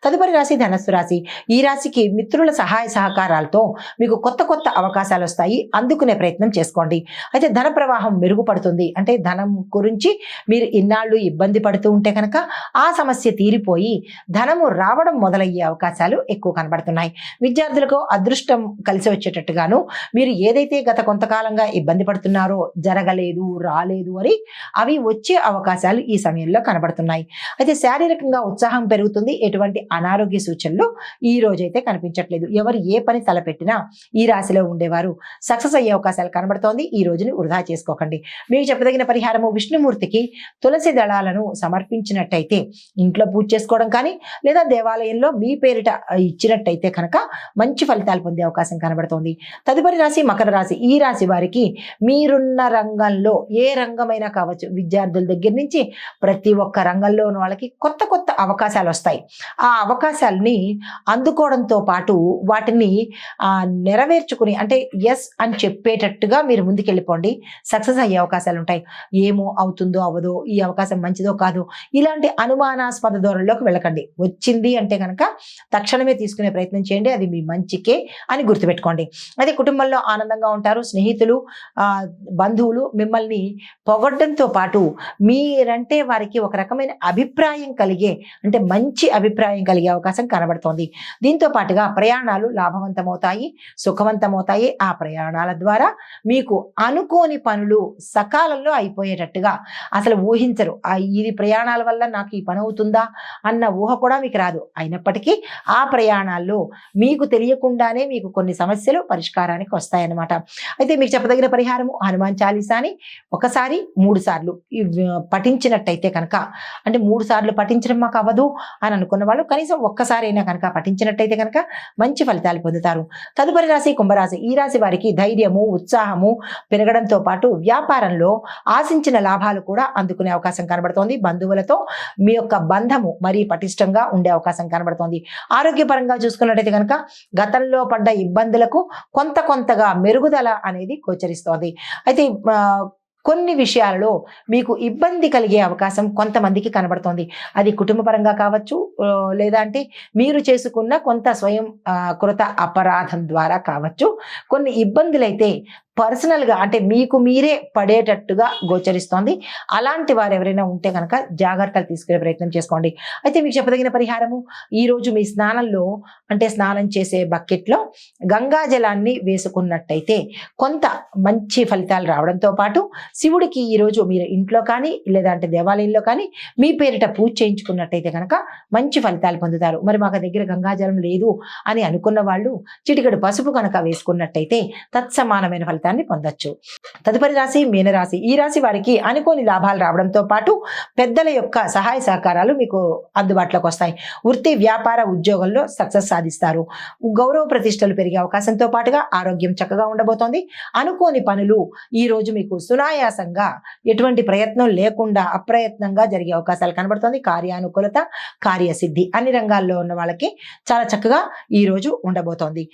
తదుపరి రాశి ధనస్సు రాశి. ఈ రాశికి మిత్రుల సహాయ సహకారాలతో మీకు కొత్త కొత్త అవకాశాలు వస్తాయి, అందుకునే ప్రయత్నం చేసుకోండి. అయితే ధన ప్రవాహం మెరుగుపడుతుంది. అంటే ధనం గురించి మీరు ఇన్నాళ్ళు ఇబ్బంది పడుతూ ఉంటే కనుక ఆ సమస్య తీరిపోయి ధనము రావడం మొదలయ్యే అవకాశాలు ఎక్కువ కనబడుతున్నాయి. విద్యార్థులకు అదృష్టం కలిసి వచ్చేటట్టుగాను, మీరు ఏదైతే గత కొంతకాలంగా ఇబ్బంది పడుతున్నారో జరగలేదు రాలేదు అని అవి వచ్చే అవకాశాలు ఈ సమయంలో కనబడుతున్నాయి. అయితే శారీరకంగా ఉత్సాహం పెరుగుతుంది. ఎటువంటి అనారోగ్య సూచనలు ఈ రోజైతే కనిపించట్లేదు. ఎవరు ఏ పని తలపెట్టినా ఈ రాశిలో ఉండేవారు సక్సెస్ అయ్యే అవకాశాలు కనబడుతోంది. ఈ రోజుని వృధా చేసుకోకండి. మీకు చెప్పదగిన పరిహారము విష్ణుమూర్తికి తులసి దళాలను సమర్పించినట్టయితే, ఇంట్లో పూజ చేసుకోవడం కానీ లేదా దేవాలయంలో మీ పేరిట ఇచ్చినట్టయితే కనుక మంచి ఫలితాలు పొందే అవకాశం కనబడుతోంది. తదుపరి రాశి మకర రాశి. ఈ రాశి వారికి మీరున్న రంగంలో ఏ రంగమైనా కావచ్చు, విద్యార్థుల దగ్గర నుంచి ప్రతి ఒక్క రంగంలో ఉన్న వాళ్ళకి కొత్త కొత్త అవకాశాలు వస్తాయి. ఆ అవకాశాలని అందుకోవడంతో పాటు వాటిని నెరవేర్చుకుని, అంటే ఎస్ అని చెప్పేటట్టుగా మీరు ముందుకెళ్ళిపోండి. సక్సెస్ అయ్యే అవకాశాలు ఉంటాయి. ఏమో అవుతుందో అవ్వదో, ఈ అవకాశం మంచిదో కాదు, ఇలాంటి అనుమానాస్పద ధోరణిలోకి వెళ్ళకండి. వచ్చింది అంటే కనుక తక్షణమే తీసుకునే ప్రయత్నం చేయండి. అది మీ మంచికే అని గుర్తుపెట్టుకోండి. అదే కుటుంబంలో ఆనందంగా ఉంటారు. స్నేహితులు బంధువులు మిమ్మల్ని పొగడ్డంతో పాటు మీరంటే వారికి ఒక రకమైన అభిప్రాయం కలిగే, అంటే మంచి అభిప్రాయం కలిగే అవకాశం కనబడుతోంది. దీంతో పాటుగా ప్రయాణాలు లాభవంతమవుతాయి, సుఖవంతమవుతాయి. ఆ ప్రయాణాల ద్వారా మీకు అనుకోని పనులు సకాలంలో అయిపోయేటట్టుగా, అసలు ఊహించరు, ఇది ప్రయాణాల వల్ల నాకు ఈ పని అవుతుందా అన్న ఊహ కూడా మీకు రాదు. అయినప్పటికీ ఆ ప్రయాణాల్లో మీకు తెలియకుండానే మీకు కొన్ని సమస్యలు పరిష్కారానికి వస్తాయన్నమాట. అయితే మీకు చెప్పదగిన పరిహారము హనుమాన్ చాలీసాని ఒకసారి 3 సార్లు పఠించినట్టయితే కనుక, అంటే 3 సార్లు పఠించడం మాకు అవ్వదు అని అనుకున్న వాళ్ళు కనీసం ఒక్కసారైనా కనుక పఠించినట్టయితే కనుక మంచి ఫలితాలు పొందుతారు. తదుపరి రాశి కుంభరాశి. ఈ రాశి వారికి ధైర్యము ఉత్సాహము పెరగడంతో పాటు వ్యాపారంలో ఆశించిన లాభాలు కూడా అందుకునే అవకాశం కనబడుతోంది. బంధువులతో మీ యొక్క బంధము మరీ పటిష్టంగా ఉండే అవకాశం కనబడుతోంది. ఆరోగ్యపరంగా చూసుకున్నట్టయితే కనుక గతంలో పడ్డ ఇబ్బందులకు కొంతగా మెరుగుదల అనేది గోచరిస్తోంది. అయితే కొన్ని విషయాలలో మీకు ఇబ్బంది కలిగే అవకాశం కొంతమందికి కనబడుతోంది. అది కుటుంబపరంగా కావచ్చు, లేదా అంటే మీరు చేసుకున్న కొంత స్వయం కృత అపరాధం ద్వారా కావచ్చు. కొన్ని ఇబ్బందులైతే పర్సనల్గా, అంటే మీకు మీరే పడేటట్టుగా గోచరిస్తోంది. అలాంటి వారు ఎవరైనా ఉంటే కనుక జాగ్రత్తలు తీసుకునే ప్రయత్నం చేసుకోండి. అయితే మీకు చెప్పదగిన పరిహారము, ఈరోజు మీ స్నానంలో, అంటే స్నానం చేసే బకెట్లో గంగా జలాన్ని వేసుకున్నట్టయితే కొంత మంచి ఫలితాలు రావడంతో పాటు శివుడికి ఈరోజు మీరు ఇంట్లో కానీ లేదా అంటే దేవాలయంలో కానీ మీ పేరిట పూజ చేయించుకున్నట్టయితే కనుక మంచి ఫలితాలు పొందుతారు. మరి మాకు దగ్గర గంగాజలం లేదు అని అనుకున్న వాళ్ళు చిటికెడు పసుపు కనుక వేసుకున్నట్టయితే తత్సమానమైన ఫలితాన్ని పొందొచ్చు. తదుపరి రాశి మీనరాశి. ఈ రాశి వారికి అనుకోని లాభాలు రావడంతో పాటు పెద్దల యొక్క సహాయ సహకారాలు మీకు అందుబాటులోకి వస్తాయి. వృత్తి వ్యాపార ఉద్యోగంలో సక్సెస్ సాధిస్తారు. గౌరవ ప్రతిష్టలు పెరిగే అవకాశంతో పాటుగా ఆరోగ్యం చక్కగా ఉండబోతోంది. అనుకోని పనులు ఈ రోజు మీకు సునాయాసంగా, ఎటువంటి ప్రయత్నం లేకుండా అప్రయత్నంగా జరిగే అవకాశాలు కనబడుతోంది. కార్యానుకూలత, కార్యసిద్ధి అన్ని రంగాల్లో ఉన్న వాళ్ళకి చాలా చక్కగా ఈ రోజు ఉండబోతోంది.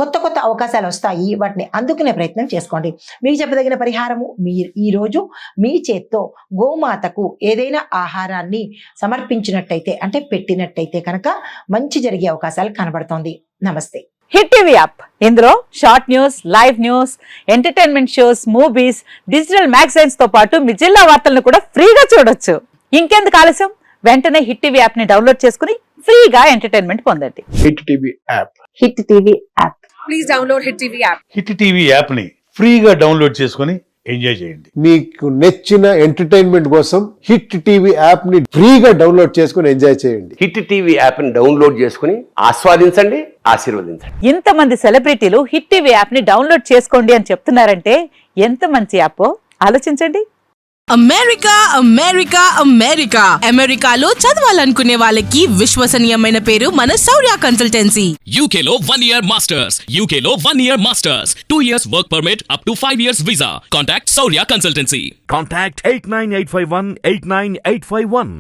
కొత్త అవకాశాలు వస్తాయి, వాటిని అందుకునే ప్రయత్నం చేసుకోండి. మీకు చెప్పదగిన పరిహారము, మీరు ఈరోజు మీ చేత్తో గోమాతకు ఏదైనా ఆహారాన్ని సమర్పించినట్టయితే, అంటే పెట్టినట్టయితే కనుక మంచి జరిగే అవకాశాలు కనబడుతోంది. నమస్తే. హిట్ టీవీ యాప్, ఇందులో short news, live news, entertainment shows, movies, digital magazines తో పాటు మీ జిల్లా వార్తలను కూడా ఫ్రీగా చూడొచ్చు. ఇంకెందుకు ఆలస్యం, వెంటనే హిట్ టీవీ యాప్ ని డౌన్లోడ్ చేసుకుని ఫ్రీగా ఎంటర్టైన్మెంట్ పొందండి. Hit TV app. Hit TV app. Please download hit TV app. Hit TV app ని ఫ్రీగా డౌన్లోడ్ చేసుకుని ఎంజాయ్ చేయండి. మీకు నచ్చిన ఎంటర్టైన్మెంట్ కోసం హిట్ టీవీ యాప్ ని ఫ్రీగా డౌన్లోడ్ చేసుకుని ఎంజాయ్ చేయండి. హిట్ టీవీ యాప్ ని డౌన్లోడ్ చేసుకుని ఆస్వాదించండి, ఆశీర్వదించండి. ఇంతమంది సెలబ్రిటీలు హిట్ టీవీ యాప్ ని డౌన్లోడ్ చేసుకోండి అని చెప్తున్నారంటే ఎంత మంచి యాప్ ఆలోచించండి. అమెరికా అమెరికా అమెరికా అమెరికాలో చదవాలనుకునే వాళ్ళకి విశ్వసనీయమైన పేరు మన శౌర్య కన్సల్టెన్సీ. UK లో 1 year masters. UK లో 1 year masters. 2 years work permit up to 5 years visa. Contact Saurya Consultancy. Contact 89851 89851.